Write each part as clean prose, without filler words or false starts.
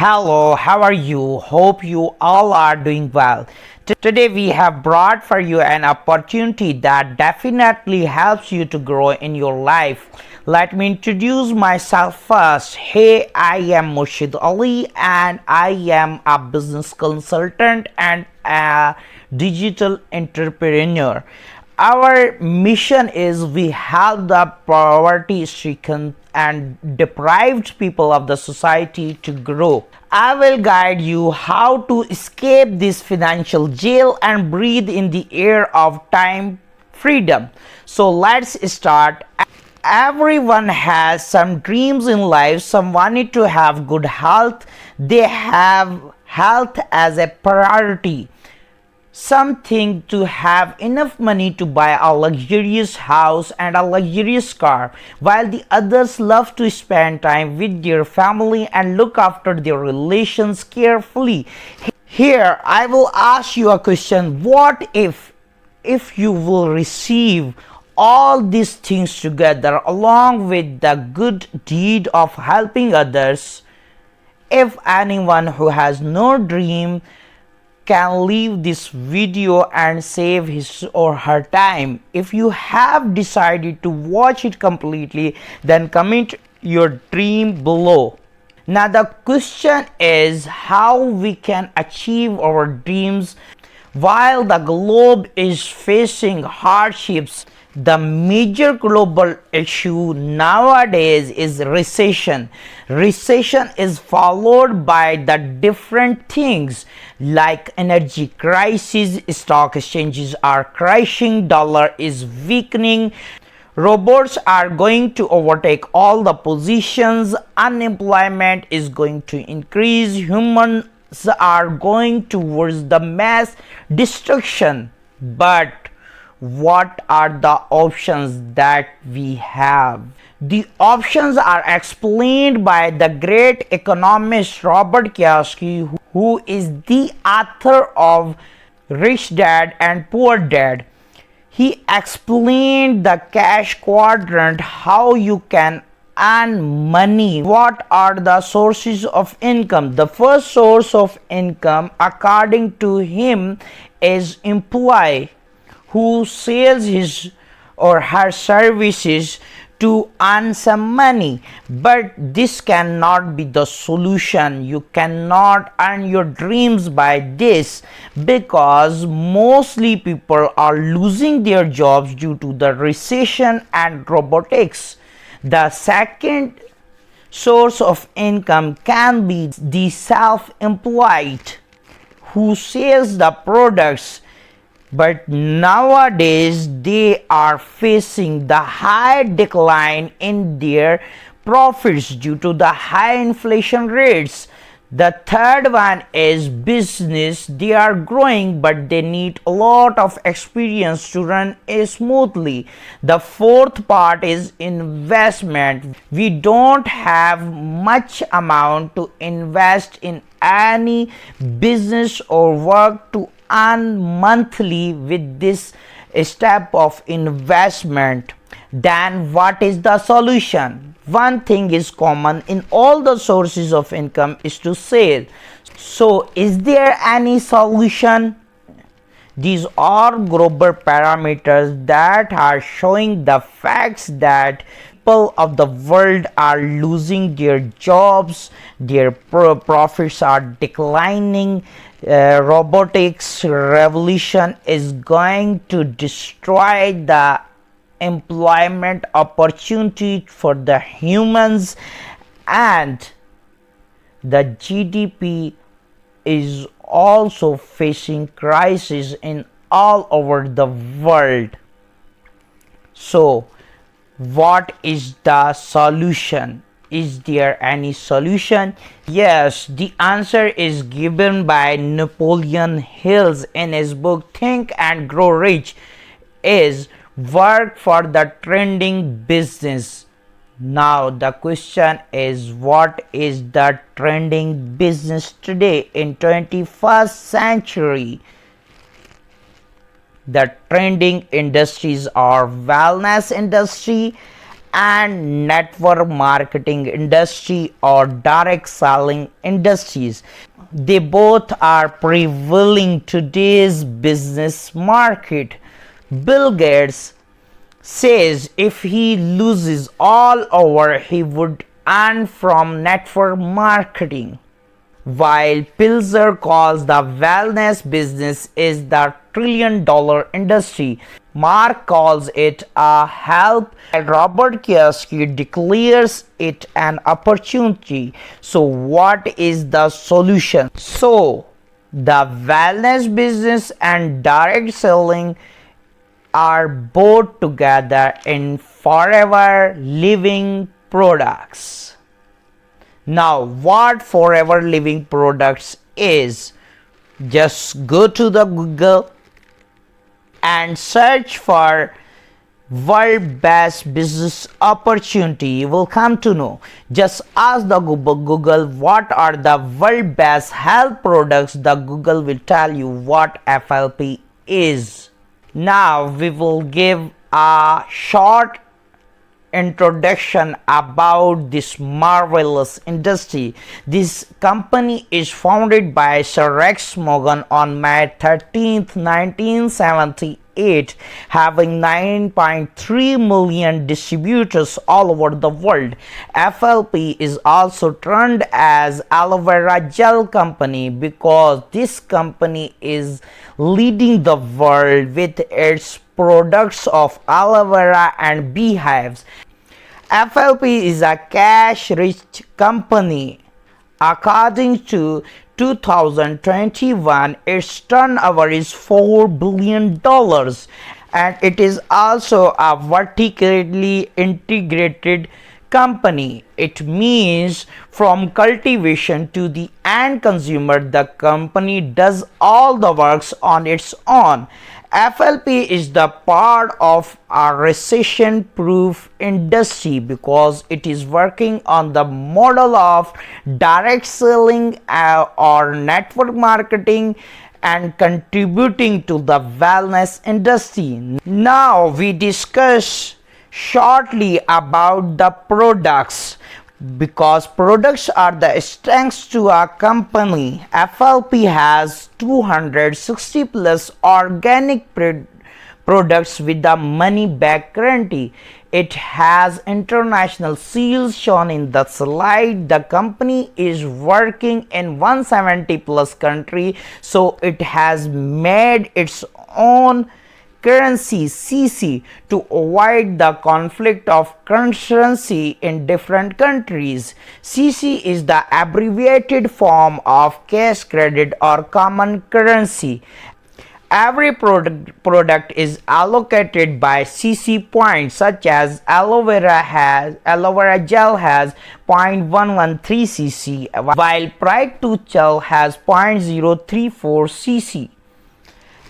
Hello, how are you? Hope you all are doing well. Today we have brought for you an opportunity that definitely helps you to grow in your life. Let me introduce myself first. Hey, I am Mushid Ali and I am a business consultant and a digital entrepreneur. Our mission is we help the poverty stricken and deprived people of the society to grow. I will guide you how to escape this financial jail and breathe in the air of time freedom. So let's start. Everyone has some dreams in life. Some wanted to have good health. They have health as a priority. Some think to have enough money to buy a luxurious house and a luxurious car, while the others love to spend time with their family and look after their relations carefully. Here, I will ask you a question. What if you will receive all these things together along with the good deed of helping others? If anyone who has no dream can leave this video and save his or her time. If you have decided to watch it completely, then comment your dream below. Now the question is how we can achieve our dreams while the globe is facing hardships. The major global issue nowadays is recession. Recession is followed by the different things like energy crisis, stock exchanges are crashing, dollar is weakening, robots are going to overtake all the positions, unemployment is going to increase, humans are going towards the mass destruction. But what are the options that we have? The options are explained by the great economist Robert Kiyosaki, who is the author of Rich Dad and Poor Dad. He explained the cash quadrant, how you can earn money. What are the sources of income? The first source of income, according to him, is employee who sells his or her services to earn some money. But this cannot be the solution. You cannot earn your dreams by this, because mostly people are losing their jobs due to the recession and robotics. The second source of income can be the self-employed who sells the products, but nowadays they are facing the high decline in their profits due to the high inflation rates. The third one is business. They are growing but they need a lot of experience to run it smoothly. The fourth part is investment. We don't have much amount to invest in any business or work to earn monthly with this step of investment. Then what is the solution? One thing is common in all the sources of income is to sell. So is there any solution? These are global parameters that are showing the facts that people of the world are losing their jobs, their profits are declining. Robotics revolution is going to destroy the employment opportunity for the humans, and the GDP is also facing crisis in all over the world. So what is the solution? Is there any solution? Yes, the answer is given by Napoleon Hill in his book Think and Grow Rich, is work for the trending business. Now the question is, what is the trending business today in 21st century? The trending industries are wellness industry, and network marketing industry or direct selling industries. They both are prevailing today's business market. Bill Gates says if he loses all over he would earn from network marketing, while Pilzer calls the wellness business is the trillion-dollar industry. Mark calls it a help, and Robert Kiyosaki declares it an opportunity. So what is the solution? So the wellness business and direct selling are both together in forever living products. Now what forever living products is? Just go to the Google and search for world best business opportunity. You will come to know. Just ask the Google what are the world best health products. The Google will tell you what FLP is. Now we will give a short introduction about this marvelous industry. This company is founded by Sir Rex Morgan on May 13th, 1978, having 9.3 million distributors all over the world. FLP is also termed as aloe vera gel company because this company is leading the world with its products of aloe vera and beehives. FLP is a cash-rich company. According to 2021, its turnover is $4 billion, and it is also a vertically integrated company. It means from cultivation to the end consumer, the company does all the works on its own. FLP is the part of a recession-proof industry because it is working on the model of direct selling or network marketing and contributing to the wellness industry. Now we discuss shortly about the products because products are the strengths to a company. FLP has 260 plus organic products with the money back guarantee. It has international sales shown in the slide. The company is working in 170 plus countries, so it has made its own currency CC to avoid the conflict of currency in different countries. CC is the abbreviated form of cash credit or common currency. Every product is allocated by CC points, such as aloe vera gel has 0.113 cc, while Pride Tooth Gel has 0.034 cc.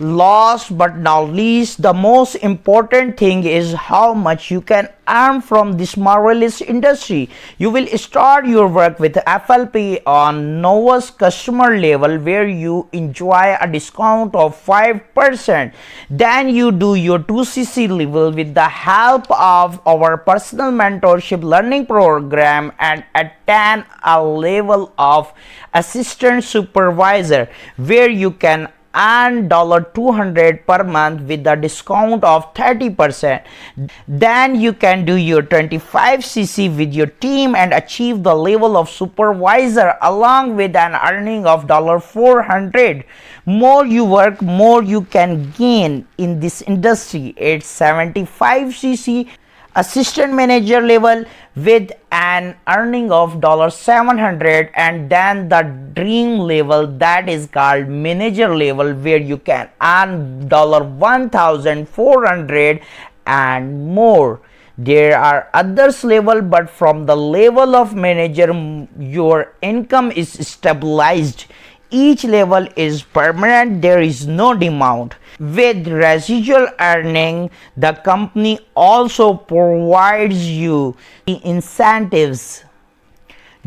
Last but not least, the most important thing is how much you can earn from this marvelous industry. You will start your work with FLP on novice customer level, where you enjoy a discount of 5%. Then you do your 2cc level with the help of our personal mentorship learning program and attain a level of assistant supervisor, where you can and $200 per month with a discount of 30%. Then you can do your 25cc with your team and achieve the level of supervisor along with an earning of $400. More you work, more you can gain in this industry. It's 75cc assistant manager level with an earning of $700, and then the dream level that is called manager level, where you can earn $1,400 and more. There are others level, but from the level of manager your income is stabilized. Each level is permanent, there is no demand. With residual earning, the company also provides you incentives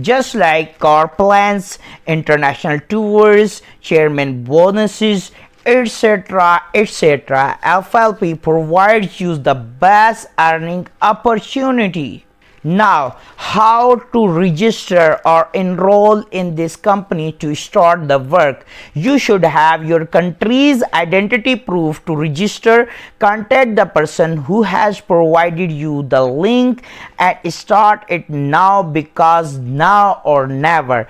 just like car plans, international tours, chairman bonuses, etc., etc. FLP provides you the best earning opportunity. Now, how to register or enroll in this company to start the work? You should have your country's identity proof to register. Contact the person who has provided you the link and start it now, because now or never.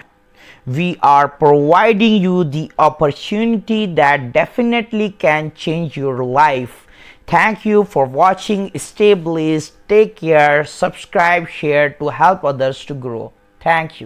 We are providing you the opportunity that definitely can change your life. Thank you for watching. Stay blessed. Take care. Subscribe, share to help others to grow. Thank you.